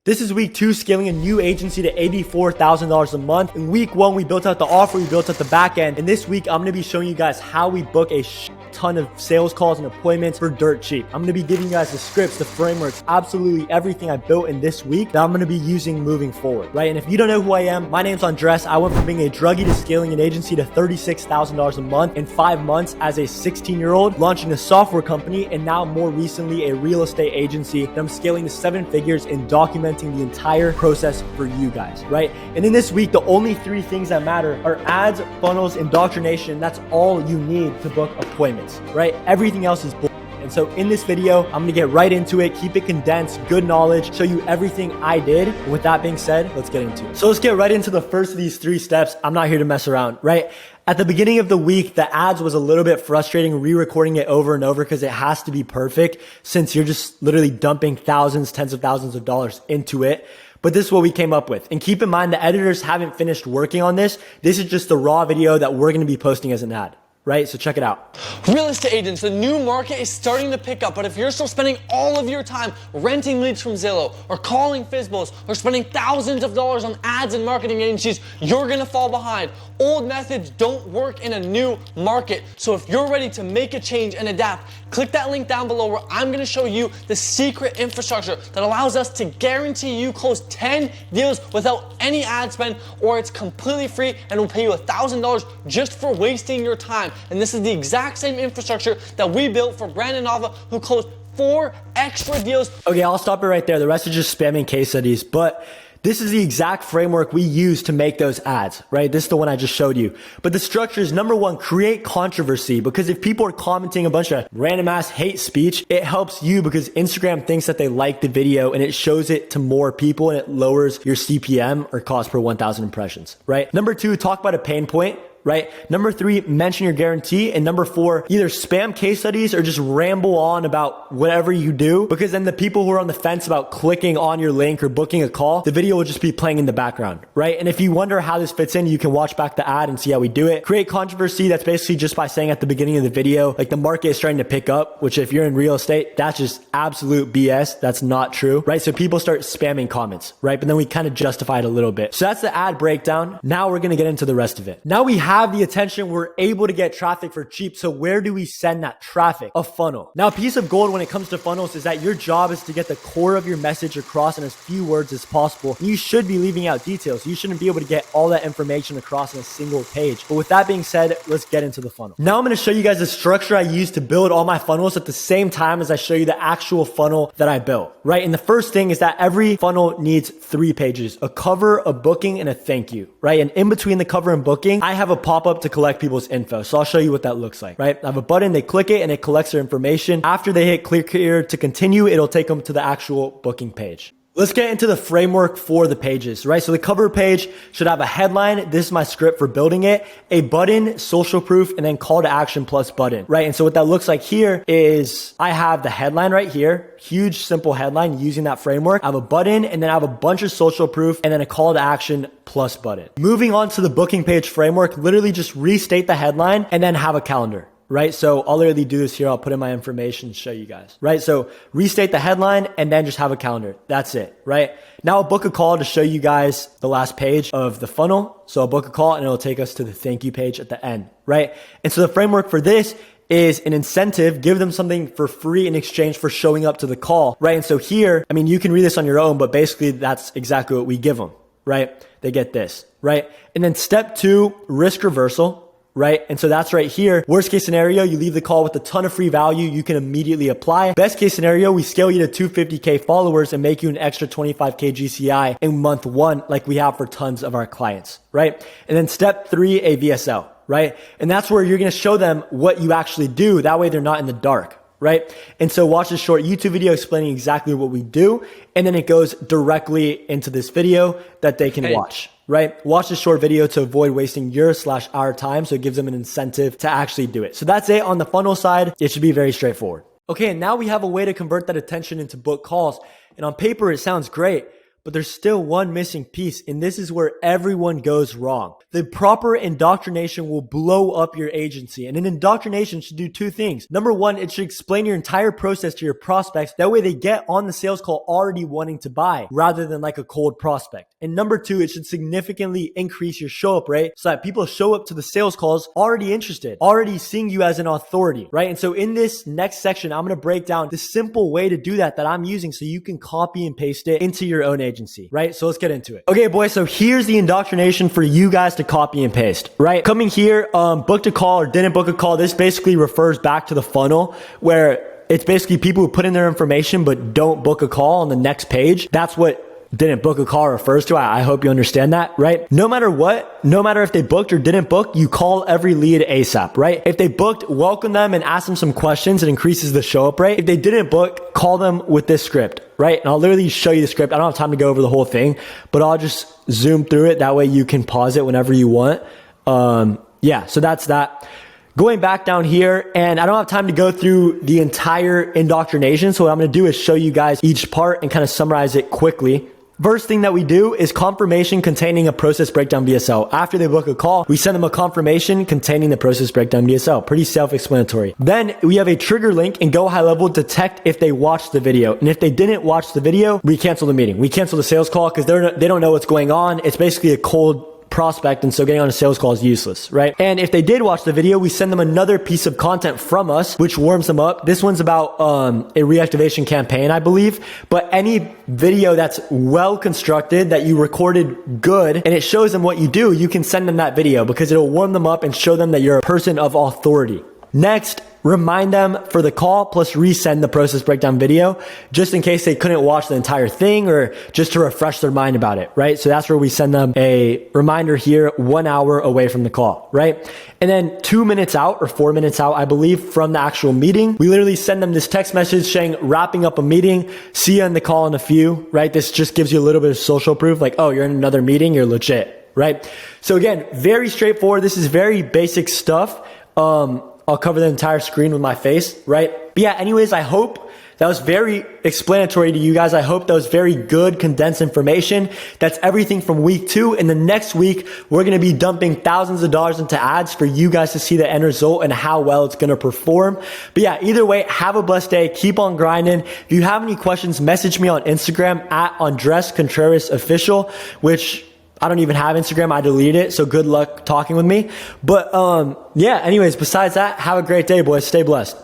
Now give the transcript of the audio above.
This is week 2, scaling a new agency to $84,000 a month. In week 1, we built out the offer, we built out the back end. And this week, I'm gonna be showing you guys how we book a ton of sales calls and appointments for dirt cheap. I'm gonna be giving you guys the scripts, the frameworks, absolutely everything I built in this week that I'm gonna be using moving forward, right? And if you don't know who I am, my name's Andres. I went from being a druggie to scaling an agency to $36,000 a month in 5 months as a 16-year-old, launching a software company, and now more recently a real estate agency that I'm scaling to 7 figures and documenting the entire process for you guys, right? And in this week, the only 3 things that matter are ads, funnels, indoctrination. That's all you need to book appointments, right? Everything else is bull. And so in this video, I'm gonna get right into it, keep it condensed, good knowledge, show you everything I did. And with that being said, let's get into it. So let's get right into the first of these 3 steps. I'm not here to mess around, right? At the beginning of the week, the ads was a little bit frustrating, re-recording it over and over because it has to be perfect since you're just literally dumping thousands, tens of thousands of dollars into it. But this is what we came up with. And keep in mind, the editors haven't finished working on this. This is just the raw video that we're going to be posting as an ad. Right? So check it out. Real estate agents, the new market is starting to pick up, but if you're still spending all of your time renting leads from Zillow or calling FSBOs or spending thousands of dollars on ads and marketing agencies, you're gonna fall behind. Old methods don't work in a new market. So if you're ready to make a change and adapt, click that link down below where I'm gonna show you the secret infrastructure that allows us to guarantee you close 10 deals without any ad spend, or it's completely free and will pay you $1,000 just for wasting your time. And this is the exact same infrastructure that we built for Brandon Nava, who closed 4 extra deals. Okay, I'll stop it right there. The rest is just spamming case studies, but this is the exact framework we use to make those ads, right? This is the one I just showed you. But the structure is, number 1, create controversy, because if people are commenting a bunch of random ass hate speech, it helps you because Instagram thinks that they like the video and it shows it to more people and it lowers your CPM or cost per 1,000 impressions, right? Number 2, talk about a pain point. Right? Number 3, mention your guarantee. And number 4, either spam case studies or just ramble on about whatever you do, because then the people who are on the fence about clicking on your link or booking a call, the video will just be playing in the background, right? And if you wonder how this fits in, you can watch back the ad and see how we do it. Create controversy. That's basically just by saying at the beginning of the video, like the market is starting to pick up, which if you're in real estate, that's just absolute BS. That's not true, right? So people start spamming comments, right? But then we kind of justify it a little bit. So that's the ad breakdown. Now we're going to get into the rest of it. Now we have the attention, we're able to get traffic for cheap. So where do we send that traffic? A funnel. Now, a piece of gold when it comes to funnels is that your job is to get the core of your message across in as few words as possible. You should be leaving out details. You shouldn't be able to get all that information across in a single page. But with that being said, let's get into the funnel. Now I'm going to show you guys the structure I use to build all my funnels at the same time as I show you the actual funnel that I built, right? And the first thing is that every funnel needs 3 pages, a cover, a booking, and a thank you, right? And in between the cover and booking, I have a pop-up to collect people's info. So I'll show you what that looks like, right? I have a button, they click it and it collects their information. After they hit click here to continue, it'll take them to the actual booking page. Let's get into the framework for the pages, right? So the cover page should have a headline. This is my script for building it, a button, social proof, and then call to action plus button, right? And so what that looks like here is I have the headline right here, huge, simple headline using that framework. I have a button and then I have a bunch of social proof and then a call to action plus button. Moving on to the booking page framework, literally just restate the headline and then have a calendar. Right? So I'll literally do this here. I'll put in my information and show you guys, right? So restate the headline and then just have a calendar. That's it, right? Now I'll book a call to show you guys the last page of the funnel. So I'll book a call and it'll take us to the thank you page at the end, right? And so the framework for this is an incentive, give them something for free in exchange for showing up to the call, right? And so here, I mean, you can read this on your own, but basically that's exactly what we give them, right? They get this, right? And then step 2, risk reversal. Right? And so that's right here. Worst case scenario, you leave the call with a ton of free value you can immediately apply. Best case scenario, we scale you to 250K followers and make you an extra 25K GCI in month 1, like we have for tons of our clients, right? And then step 3, a VSL, right? And that's where you're going to show them what you actually do. That way they're not in the dark. Right? And so watch this short YouTube video explaining exactly what we do. And then it goes directly into this video that they can watch, right? Watch this short video to avoid wasting your/our time. So it gives them an incentive to actually do it. So that's it on the funnel side. It should be very straightforward. Okay. And now we have a way to convert that attention into book calls. And on paper, it sounds great. But there's still one missing piece, and this is where everyone goes wrong. The proper indoctrination will blow up your agency, and an indoctrination should do two things. Number one, it should explain your entire process to your prospects. That way they get on the sales call already wanting to buy rather than like a cold prospect. And number two, it should significantly increase your show up rate so that people show up to the sales calls already interested, already seeing you as an authority, right? And so in this next section, I'm going to break down the simple way to do that I'm using so you can copy and paste it into your own agency, right? So let's get into it. Okay, boys. So here's the indoctrination for you guys to copy and paste, right? Coming here, booked a call or didn't book a call. This basically refers back to the funnel where it's basically people who put in their information but don't book a call on the next page. That's what didn't book a call refers to. I hope you understand that, right? No matter what, no matter if they booked or didn't book, you call every lead ASAP, right? If they booked, welcome them and ask them some questions. It increases the show up rate. If they didn't book, call them with this script, right? And I'll literally show you the script. I don't have time to go over the whole thing, but I'll just zoom through it. That way you can pause it whenever you want. Yeah, so that's that. Going back down here, and I don't have time to go through the entire indoctrination. So what I'm going to do is show you guys each part and kind of summarize it quickly. First thing that we do is confirmation containing a process breakdown VSL. After they book a call, we send them a confirmation containing the process breakdown VSL. Pretty self-explanatory. Then we have a trigger link and go high level detect if they watched the video. And if they didn't watch the video, we cancel the meeting. We cancel the sales call because they don't know what's going on. It's basically a cold prospect, and so getting on a sales call is useless, right? And if they did watch the video, we send them another piece of content from us, which warms them up. This one's about a reactivation campaign, I believe, but any video that's well constructed, that you recorded good, and it shows them what you do, you can send them that video because it'll warm them up and show them that you're a person of authority. Next, remind them for the call plus resend the process breakdown video just in case they couldn't watch the entire thing or just to refresh their mind about it, right? So that's where we send them a reminder here 1 hour away from the call, right? And then 2 minutes out or 4 minutes out, I believe, from the actual meeting, we literally send them this text message saying, wrapping up a meeting, see you on the call in a few, right? This just gives you a little bit of social proof like, oh, you're in another meeting, you're legit, right? So again, very straightforward. This is very basic stuff. I'll cover the entire screen with my face, right? But yeah, anyways, I hope that was very explanatory to you guys. I hope that was very good condensed information. That's everything from week 2. In the next week, we're going to be dumping thousands of dollars into ads for you guys to see the end result and how well it's going to perform. But yeah, either way, have a blessed day. Keep on grinding. If you have any questions, message me on Instagram at Andres Contreras Official, which I don't even have Instagram. I deleted it. So good luck talking with me. But yeah, anyways, besides that, have a great day, boys. Stay blessed.